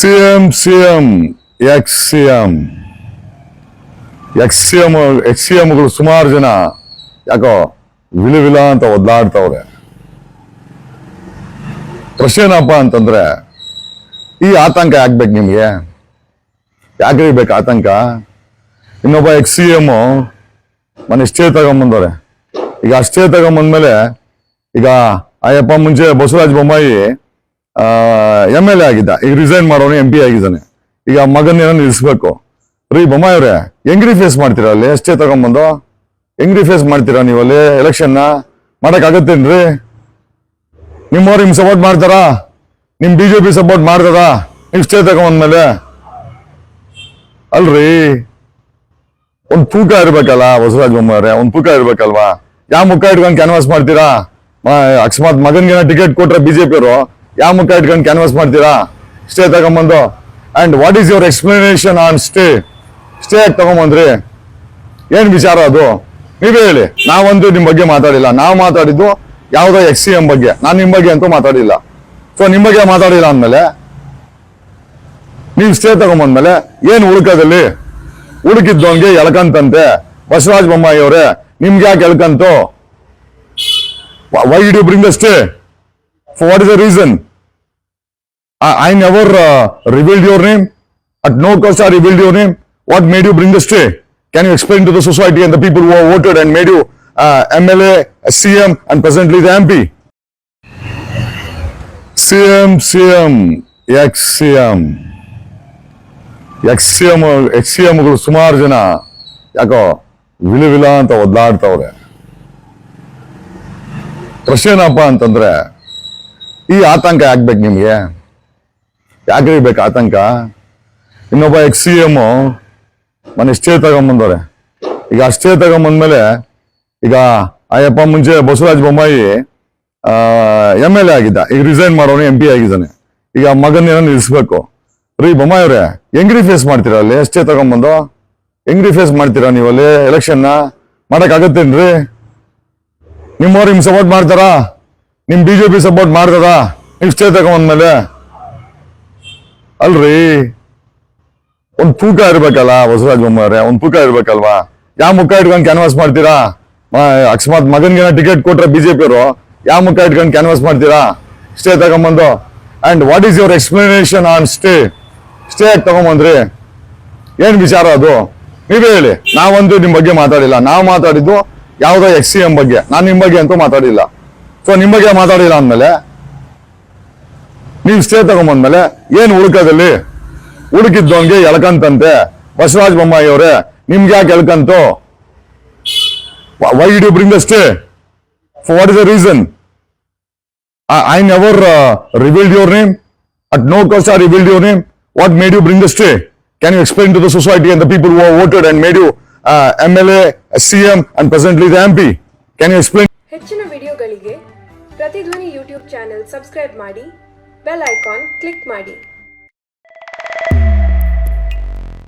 CM ಎಕ್ಸ್-ಸಿಎಂಗಳು ಸುಮಾರು ಜನ ಯಾಕೋ ವಿಲ ಅಂತ ಒದ್ದಾಡ್ತವ್ರೆ. ಪ್ರಶ್ನೆ ಏನಪ್ಪ ಅಂತಂದ್ರೆ, ಈ ಆತಂಕ ಯಾಕ್ಬೇಕು ನಿಮ್ಗೆ? ಯಾಕ್ರಿ ಬೇಕು ಆತಂಕ? ಇನ್ನೊಬ್ಬ ಎಕ್ಸ್-ಸಿಎಂ ಮನೆ ಸ್ಟೇ ತಗೊಂಬಂದವ್ರೆ. ಈಗ ಸ್ಟೇ ತಗೊಂಬಂದ್ಮೇಲೆ ಈಗ ಅಯ್ಯಪ್ಪ ಮುಂಚೆ ಬಸವರಾಜ ಬೊಮ್ಮಾಯಿ MLA ಆಗಿದ್ದ, ಈಗ ರಿಸೈನ್ ಮಾಡೋನು MP ಆಗಿದ್ದಾನೆ. ಈಗ ಮಗನ ನಿಲ್ಲಿಸ್ಬೇಕು. ರೀ ಬೊಮ್ಮಾಯಿ ಅವ್ರೆ, ಹೆಂಗ್ರಿ ಫೇಸ್ ಮಾಡ್ತೀರಾ ಅಲ್ಲಿ? ಎಷ್ಟೇ ತಗೊಂಬಂದು ಹೆಂಗ್ರಿ ಫೇಸ್ ಮಾಡ್ತೀರಾ ನೀವು ಅಲ್ಲಿ? ಎಲೆಕ್ಷನ್ ಮಾಡಕ್ ಆಗತ್ತೇನ್ರಿ? ನಿಮ್ಮವ್ರು ನಿಮ್ ಸಪೋರ್ಟ್ ಮಾಡ್ತಾರಾ? ನಿಮ್ BJP ಸಪೋರ್ಟ್ ಮಾಡ್ತದ ನೀವು ಸ್ಟೇ ತಗೊಂಬಂದ್ಮೇಲೆ? ಅಲ್ರಿ, ಒಂದ್ ತೂಕ ಇರ್ಬೇಕಲ್ಲ ಬಸವರಾಜ ಬೊಮ್ಮಾಯಿ ಅವ್ರೆ, ಒಂದ್ ತೂಕ ಇರ್ಬೇಕಲ್ವಾ? ಯಾವ ಮುಖ ಇಟ್ಕೊಂಡು ಕ್ಯಾನ್ವಾಸ್ ಮಾಡ್ತೀರಾ? ಅಕಸ್ಮಾತ್ ಮಗನ್ಗೆ ಟಿಕೆಟ್ ಕೊಟ್ರೆ BJP ಅವರು ಯಾವ ಮುಖ ಇಟ್ಕೊಂಡು ಕ್ಯಾನ್ವಾಸ್ ಮಾಡ್ತೀರಾ ಸ್ಟೇ ತಗೊಂಬಂದು? And what is your explanation on stay ಯಾಕೆ ತಗೊಂಬಂದ್ರಿ? ಏನ್ ವಿಚಾರ ಅದು? ನೀವೇ ಹೇಳಿ. ನಾವಂತೂ ನಿಮ್ ಬಗ್ಗೆ ಮಾತಾಡಿಲ್ಲ. ನಾವು ಮಾತಾಡಿದ್ದು ಯಾವ್ದೋ ಎಕ್ಸ್-ಸಿಎಂ ಬಗ್ಗೆ. ನಾನ್ ನಿಮ್ ಬಗ್ಗೆ ಅಂತೂ ಮಾತಾಡಿಲ್ಲ. ಸೊ ನಿಮ್ ಬಗ್ಗೆ ಮಾತಾಡಿಲ್ಲ ಅಂದ್ಮೇಲೆ ನೀವ್ ಸ್ಟೇ ತಗೊಂಬಂದ್ಮೇಲೆ ಏನ್ ಹುಡುಕದಲ್ಲಿ? ಹುಡುಕಿದ್ದವನ್ಗೆ ಎಳ್ಕಂತಂತೆ ಬಸವರಾಜ ಬೊಮ್ಮಾಯಿ ಅವರೇ. ನಿಮ್ಗೆ ಯಾಕೆ ಎಳ್ಕಂತು? Why did you bring the stay? For what is the reason? I never revealed your name. At no cost I revealed your name. What made you bring the stay? Can you explain to the society and the people who have voted and made you MLA, CM and presently the MP? CM, ಎಕ್ಸ್-ಸಿಎಂಗಳು ಸುಮಾರು ಜನ ಯಾಕೋ ವಿಲ ಅಂತ ಒದ್ದಾಡ್ತವ್ರೆ. ಪ್ರಶ್ನೆ ಏನಪ್ಪ ಅಂತಂದ್ರೆ, ಈ ಆತಂಕ ಯಾಕ್ಬೇಕು ನಿಮ್ಗೆ? ಯಾಕ್ರಿ ಬೇಕು ಆತಂಕ? ಇನ್ನೊಬ್ಬ ಎಕ್ಸ್-ಸಿಎಂ ಮನೆ ಸ್ಟೇ ತಗೊಂಬಂದವ್ರೆ. ಈಗ ಸ್ಟೇ ತಗೊಂಬಂದ್ಮೇಲೆ ಈಗ ಅಯ್ಯಪ್ಪ ಮುಂಚೆ ಬಸವರಾಜ ಬೊಮ್ಮಾಯಿ MLA ಆಗಿದ್ದ, ಈಗ ರಿಸೈನ್ ಮಾಡೋನು MP ಆಗಿದ್ದಾನೆ. ಈಗ ಮಗನ ನಿಲ್ಲಿಸ್ಬೇಕು. ರೀ ಬೊಮ್ಮಾಯಿ ಅವ್ರೆ, ಹೆಂಗ್ರಿ ಫೇಸ್ ಮಾಡ್ತೀರಾ ಅಲ್ಲಿ? ಸ್ಟೇ ತಗೊಂಬಂದು ಹೆಂಗ್ರಿ ಫೇಸ್ ಮಾಡ್ತೀರಾ ನೀವು ಅಲ್ಲಿ? ಎಲೆಕ್ಷನ್ ಮಾಡಕ್ ಆಗತ್ತೇನ್ರಿ? ನಿಮ್ಮವ್ರು ನಿಮ್ ಸಪೋರ್ಟ್ ಮಾಡ್ತಾರಾ? ನಿಮ್ BJP ಸಪೋರ್ಟ್ ಮಾಡ್ತದ ನೀವು ಸ್ಟೇ ತಗೊಂಬಂದ್ಮೇಲೆ? ಅಲ್ರಿ, ಒಂದ್ ತೂಕ ಇರ್ಬೇಕಲ್ಲ ಬಸವರಾಜ ಬೊಮ್ಮಾಯಿ ಅವ್ರೆ, ಒಂದ್ ತೂಕ ಇರ್ಬೇಕಲ್ವಾ? ಯಾವ ಮುಖ ಇಟ್ಕೊಂಡು ಕ್ಯಾನ್ವಾಸ್ ಮಾಡ್ತೀರಾ? ಅಕಸ್ಮಾತ್ ಮಗನ್ಗೆ ಟಿಕೆಟ್ ಕೊಟ್ರೆ BJP ಅವರು ಯಾವ ಮುಖ ಇಟ್ಕೊಂಡು ಕ್ಯಾನ್ವಾಸ್ ಮಾಡ್ತೀರಾ ಸ್ಟೇ ತಗೊಂಬಂದು? And what is your explanation on stay ಯಾಕೆ ತಗೊಂಬಂದ್ರಿ? ಏನ್ ವಿಚಾರ ಅದು? ನೀವೇ ಹೇಳಿ. ನಾವಂತೂ ನಿಮ್ ಬಗ್ಗೆ ಮಾತಾಡಿಲ್ಲ. ನಾವು ಮಾತಾಡಿದ್ದು ಯಾವ್ದೋ ಎಕ್ಸ್-ಸಿಎಂ ಬಗ್ಗೆ. ನಾನ್ ನಿಮ್ ಬಗ್ಗೆ ಅಂತೂ ಮಾತಾಡಿಲ್ಲ. ಸೊ ನಿಮ್ ಬಗ್ಗೆ ಮಾತಾಡಿಲ್ಲ ಅಂದ್ಮೇಲೆ ನೀವ್ ಸ್ಟೇ ತಗೊಂಬಂದ್ಮೇಲೆ ಏನ್ ಹುಡುಕದಲ್ಲಿ? ಹುಡುಕಿದ್ದವನ್ಗೆ ಎಳ್ಕಂತಂತೆ ಬಸವರಾಜ ಬೊಮ್ಮಾಯಿ ಅವರೇ. ನಿಮ್ಗೆ ಯಾಕೆ ಎಳ್ಕಂತು? Why did you bring the stay? For what is the reason? I never revealed your name. At no cost I revealed your name. What made you bring the stay? Can you explain to the society and the people who have voted and made you MLA, CM and presently the MP? Can you explain? ಹೆಚ್ಚಿನ ವಿಡಿಯೋಗಳಿಗೆ ಪ್ರತಿಧ್ವನಿ YouTube channel subscribe ಮಾಡಿ, bell icon click ಮಾಡಿ.